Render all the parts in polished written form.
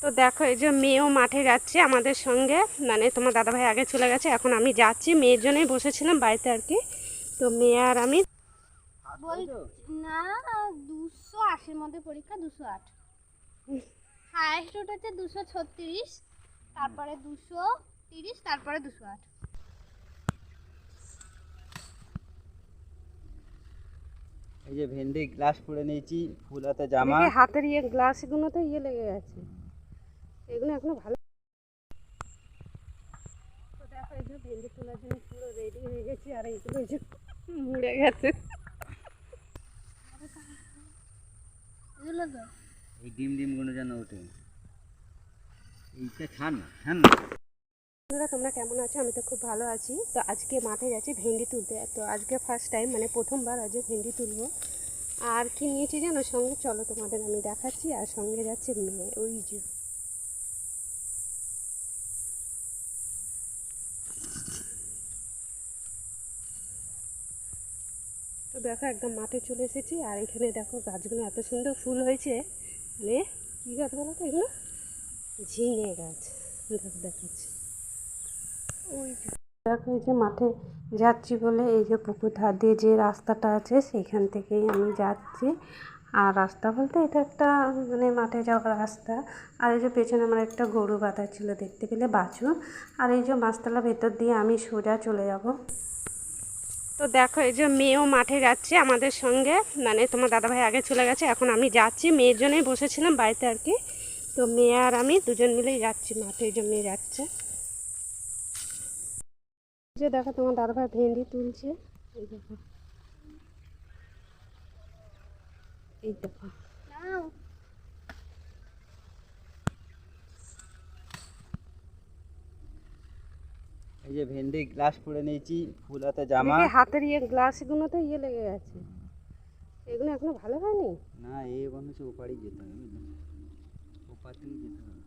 তো দেখো এই যে মেয়েও মাঠে যাচ্ছে আমাদের সঙ্গে, মানে তোমার দাদাভাই আগে চলে গেছে, এখন আমি যাচ্ছি। মেয়ের জন্যই বসেছিলাম বাড়িতে আর কি। তো মেয়ে আর আমি না, 280-র মধ্যে পরীক্ষা, 208 হাইস্ট উঠেছে 236, তারপরে 230, তারপরে 208। এই যে ভেন্ডি গ্লাস পরে নিয়েছি, ফুল হাতে জামা। হাতের গ্লাসগুলো তো লেগে গেছে, এগুলো এখনো ভালো। তো দেখো এই যে ভেন্ডি তোলার জন্য পুরো রেডি হয়ে গেছি, আর এইগুলো এই যে মুড়ে গেছে। এই ডিম গুলো যেন ওঠে, এইটা ছাড় না। বন্ধুরা তোমরা কেমন আছো? আমি তো খুব ভালো আছি। তো আজকে মাঠে যাচ্ছি ভেন্ডি তুলতে। তো আজকে ফার্স্ট টাইম, মানে প্রথমবার আজকে ভেন্ডি তুলবো। আর কি নিয়েছি জানো সঙ্গে? চলো তোমাদের আমি দেখাচ্ছি। আর সঙ্গে যাচ্ছে মেয়ে, ওই যে। তো দেখো একদম মাঠে চলে এসেছি, আর এখানে দেখো গাছগুলো এত সুন্দর ফুল হয়েছে। মানে কী গাছ বলো তো এগুলো? ঝিঙে গাছ। দেখো দেখাচ্ছি, ওই যে। দেখো এই যে মাঠে যাচ্ছি বলে এই যে পুকুর ধার দিয়ে যে রাস্তাটা আছে সেইখান থেকেই আমি যাচ্ছি। আর রাস্তা বলতে এটা একটা মানে মাঠে যাওয়ার রাস্তা। আর এই যে পেছনে আমার একটা গরু বাঁধা ছিল, দেখতে পেলে বাছুর। আর এই যে মাছতলা ভেতর দিয়ে আমি সোজা চলে যাব। তো দেখো এই যে মেয়েও মাঠে যাচ্ছে আমাদের সঙ্গে, মানে তোমার দাদাভাই আগে চলে গেছে, এখন আমি যাচ্ছি। মেয়ের জন্যই বসেছিলাম বাড়িতে আর কি। তো মেয়ে আর আমি দুজন মিলেই যাচ্ছি মাঠে, এই যে মেয়ে যাচ্ছে। যে দেখো তোমার দাদাভাই ভেন্ডি তুলছে, এই দেখো, এই দেখো। এই যে ভেন্ডি গ্লাস পরে নিয়েছি, ফুল হাতে জামা। হাতের গ্লাসগুলো তো লেগে গেছে, এগুলো এখনো ভালো হয়নি। না, এই মনে হচ্ছে ওপারই যেতে হবে, বুঝলে? ওপার থেকে যেতে হবে।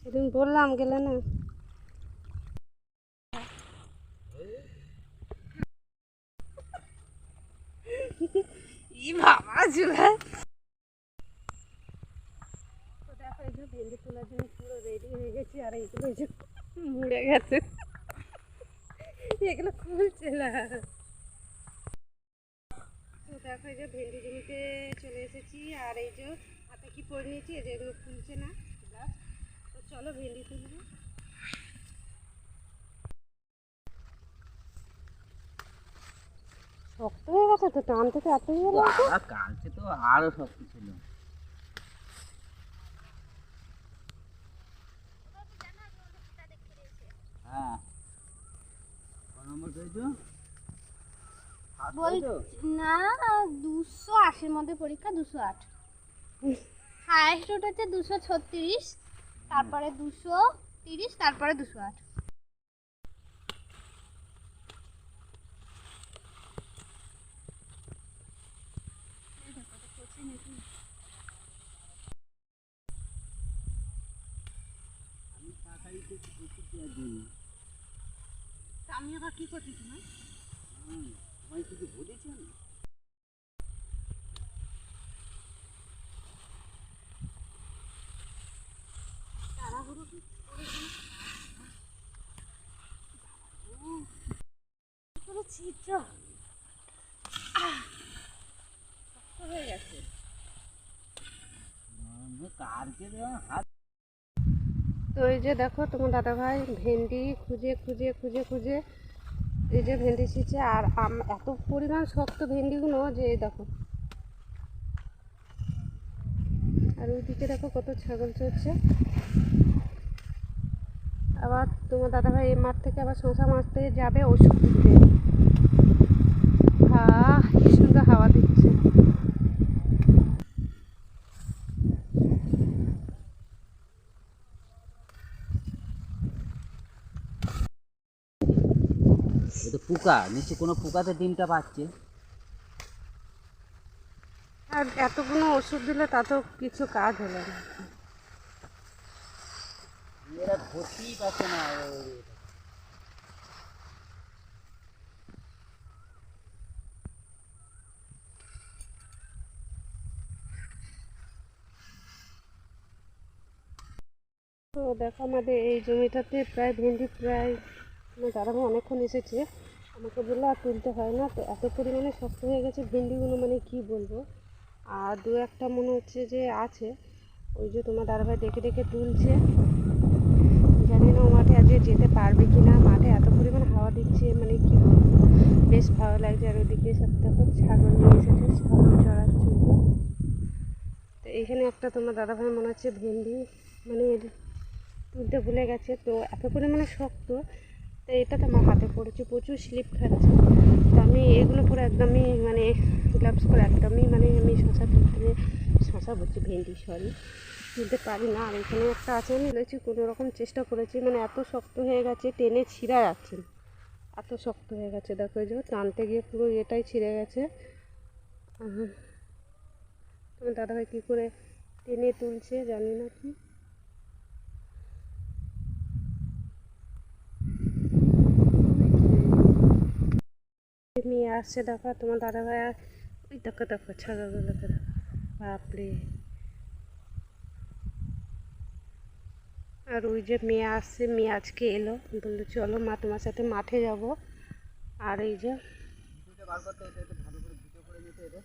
সেদিন বললাম গেলে না। ই বাবা জুলাই। তো দেখো এই যে ভেন্ডি তোলার জন্য পুরো রেডি হয়ে গেছি, আর এইগুলো এই যে মুড়ে গেছে, এগুলো খুলছে না। তো দেখো এই যে ভেন্ডি জমিতে চলে এসেছি, আর এই যে হাতে কি পরে নিয়েছি, এই যে এগুলো খুলছে না গ্লাস। তো চলো ভেন্ডি তুলবো। শক্ত হয়ে গেছে তো, টানতে তো এত ইয়ে লাগছে। কালকে তো আরো শক্ত ছিল। হ্যাঁ, ক নম্বর পেয়েছো? না, 280-র মধ্যে পরীক্ষা, 208 হাইস্ট উঠেছে 236, তারপরে 230, তারপরে 208। আমি আবার কি করছি তোমার? তোমায় কিছু বলেছি আমি? তাড়াহুড়ো কি করে ছিদ্র হয়ে গেছে। কালকে হাত। তো এই যে দেখো তোমার দাদাভাই ভেন্ডি খুঁজে খুঁজে খুঁজে খুঁজে এই যে ভেন্ডি ছিঁচে, আর এত পরিমাণ শক্ত ভেন্ডিগুলো যে এই দেখো। আর ওইদিকে দেখো কত ছাগল চড়ছে। আবার তোমার দাদাভাই এই মাঠ থেকে আবার শশা মারতে যাবে ওষুধ দিতে। কি সুন্দর হাওয়া দিচ্ছে। এটা পোকা, নিচে কোনো পোকাতে ডিমটা পাচ্ছে। আর এতগুলো ওষুধ দিলে তা তো কিছু কাজ হলো না। এরা ধরতেই পারছে না। তো দেখো আমাদের এই জমিটাতে প্রায় ভেন্ডি প্রায় আমার দাদাভাই অনেকক্ষণ এসেছে, আমাকে বললো আর তুলতে হয় না, তো এত পরিমাণে শক্ত হয়ে গেছে ভেন্ডিগুলো মানে কি বলবো। আর দু একটা মনে হচ্ছে যে আছে, ওই যে তোমার দাদাভাই দেখে দেখে তুলছে। জানি না ও মাঠে আজকে যেতে পারবে কি না, মাঠে এত পরিমাণ হাওয়া দিচ্ছে মানে কি বলবো, বেশ ভালো লাগছে। আর ওদিকে সব দেখো ছাগল নিয়ে এসেছে, ছাগল চড়াচ্ছে। তো এইখানে একটা তোমার দাদাভাই মনে হচ্ছে ভেন্ডি মানে তুলতে ভুলে গেছে, তো এত পরিমাণে শক্ত, তো এটাতে আমার হাতে পড়েছে, প্রচুর স্লিপ খাচ্ছে। তো আমি এগুলো পরে একদমই মানে গ্লাভস পরে একদমই মানে আমি শশা তুলতে, শশা বলছি ভেন্ডি সরি, তুলতে পারি না। আর এখানে একটা আছে, আমি বলেছি কোনো রকম চেষ্টা করেছি, মানে এত শক্ত হয়ে গেছে টেনে ছিঁড়া যাচ্ছে না, এত শক্ত হয়ে গেছে। দেখো এই যে টানতে গিয়ে পুরো এটাই ছিঁড়ে গেছে। তোমার দাদাভাই কী করে টেনে তুলছে জানি না কি। মেয়ে আসছে দেখো তোমার দাদাভাই, ওই দেখো দেখো ছাগলগুলোকে দেখো, বাপরে। আর ওই যে মেয়ে আসছে, মেয়ে আজকে এলো, বললো চলো মা তোমার সাথে মাঠে যাব। আর এই যে বার করতে এটা একটু ভালো করে ভিডিও করে নিতে এটা।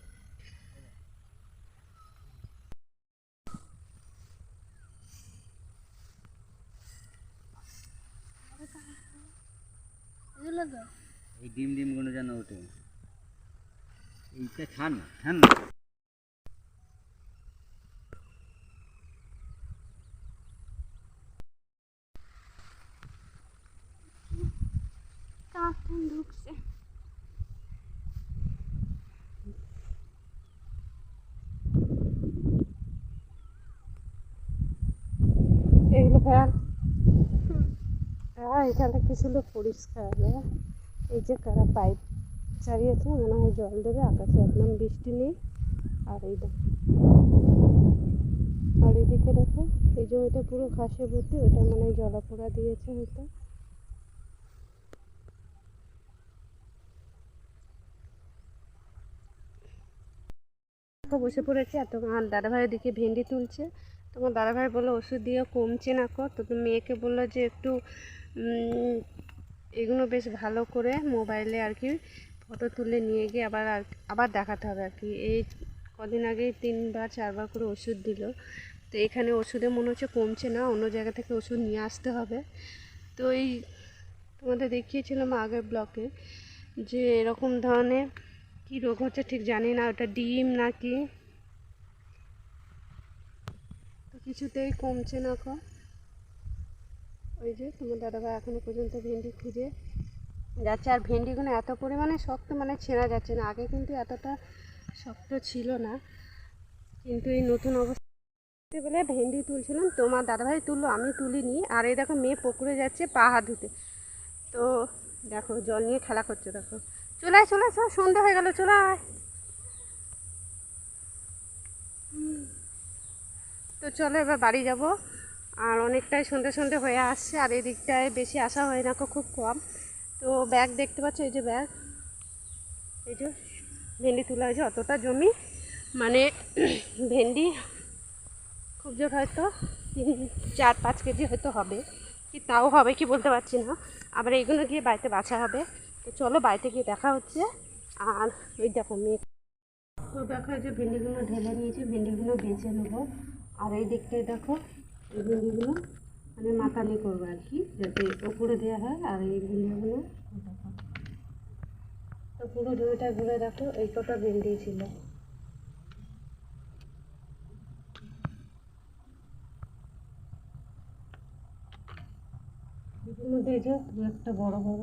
এগুলো তো এই ডিম ডিমগুলো যেন ওঠে, এইটা ছাড় না ছাড় না। টান ঢুকছে। এগুলো ফ্যান, হ্যাঁ এখানে কি ছিল পরিষ্কার, এই যে কারা পাইপ চালিয়েছে মনে হয় জল দেবে, আকাশে একদম বৃষ্টি নেই। আর এই দেখো, আর এদিকে দেখো এই জমিটা পুরো ঘাসে ভর্তি, ওইটা মনে হয় জলাপোড়া দিয়েছে হয়তো। বসে পড়েছে, আর তোমার দাদাভাই ওদিকে ভেন্ডি তুলছে। তোমার দাদাভাই বললো ওষুধ দিয়ে কমছে না কর, তো তুমি মেয়েকে বললো যে একটু এগুলো বেশ ভালো করে মোবাইলে আর কি ফটো তুলে নিয়ে গিয়ে আবার দেখাতে হবে আর কি। এই কদিন আগেই 3-4বার করে ওষুধ দিল, তো এখানে ওষুধে মনে হচ্ছে কমছে না, অন্য জায়গা থেকে ওষুধ নিয়ে আসতে হবে। তো এই তোমাদের দেখিয়েছিলাম আগের ব্লকে যে এরকম ধরনের কী রোগ হচ্ছে ঠিক জানি না, ওটা ডিম নাকি, তো কিছুতেই কমছে না কো। ওই যে তোমার দাদাভাই এখনও পর্যন্ত ভেন্ডি খুঁজে যাচ্ছে। আর ভেন্ডিগুলো এত পরিমাণে শক্ত মানে ছেঁড়া যাচ্ছে না, আগে কিন্তু এতটা শক্ত ছিল না, কিন্তু এই নতুন অবস্থা বলে ভেন্ডি তুলছিলাম, তোমার দাদাভাই তুললো, আমি তুলিনি। আর এই দেখো মেয়ে পুকুরে যাচ্ছে পা হাত ধুতে, তো দেখো জল নিয়ে খেলা করছে, দেখো চলে আয় চলে আয়, সন্ধ্যা হয়ে গেল চলে আয়। তো চলো এবার বাড়ি যাব, আর অনেকটাই সন্ধে সন্ধে হয়ে আসছে, আর এই দিকটায় বেশি আসা হয় না, খুব কম। তো ব্যাগ দেখতে পাচ্ছ, এই যে ব্যাগ, এই যে ভেন্ডি তোলা হয়েছে, অতটা জমি মানে ভেন্ডি খুব জোর হয়তো 3-4-5 কেজি হয়তো হবে, কি তাও হবে কি বলতে পারছি না। আবার এইগুলো গিয়ে বাড়িতে বাছা হবে, তো চলো বাড়িতে গিয়ে দেখা হচ্ছে। আর ওই দেখো মেয়ে, তো দেখো এই যে ভেন্ডিগুলো ঢেলে নিয়েছি, ভেন্ডিগুলো বেছে নেবো। আর এই দিকটায় দেখো এই ভেন্ডিগুলো মানে মাতালি করবো আর কি, যাতে ওপরে দেওয়া হয়। আর এই ভেন্ডিগুলো দেখো, তো পুরো জমিটা ঘুরে দেখো এই কটা ভেন্ডি ছিল। এর মধ্যে এই যে দু একটা বড় বড়